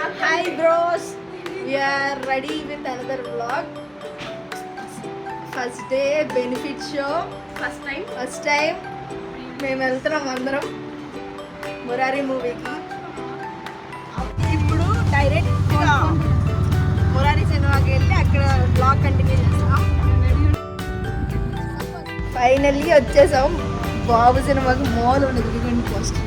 Hi bros, we are ready with another vlog. First day benefit show. First time మేము వెళ్తున్నాం అందరం మురారి మూవీకి. ఇప్పుడు డైరెక్ట్గా మురారి సినిమాకి వెళ్ళి అక్కడ బ్లాగ్ కంటిన్యూ చేస్తాం. ఫైనల్లీ వచ్చేసాం. బాబు సినిమాకి మాల్ ఉండదు, ఇదిగోండి పోస్ట్.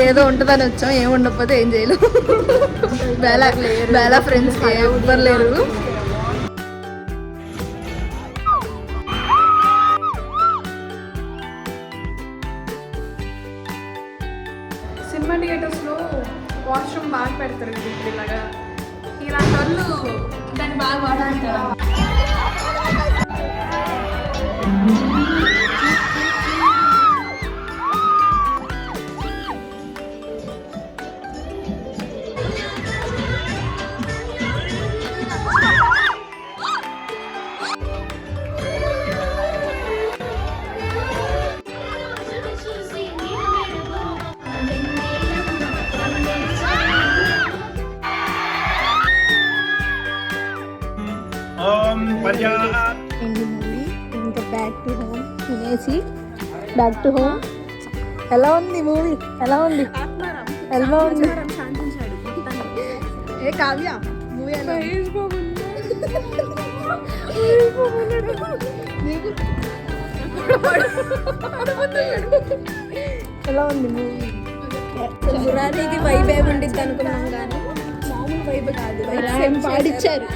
ఏదో ఉంటుందని వచ్చాం, ఏమి ఉండకపోతే ఏం చేయలేము. బేలా ఫ్రెండ్స్ ఎవ్వరు లేరు. సినిమా థియేటర్స్లో వాష్రూమ్ బాగా పెడతారు కదా, ఇప్పుడు ఇలాగా ఇలాంటి వాళ్ళు దాన్ని బాగా వాడుకుంటారు. ఇంకా బ్యాక్ టు హోమ్ తినేసి బ్యాక్ టు హోమ్. ఎలా ఉంది మూవీ? ఎలా ఉంది? ఎలా ఉంది? ఏ కావ్య మూవీ ఎలా ఎలా ఉంది మూవీ? మురారికి వైబ్ ఏమి ఉండిద్ది అనుకున్నాం కానీ మామూలు వైబ్ కాదు. పాడిచ్చారు.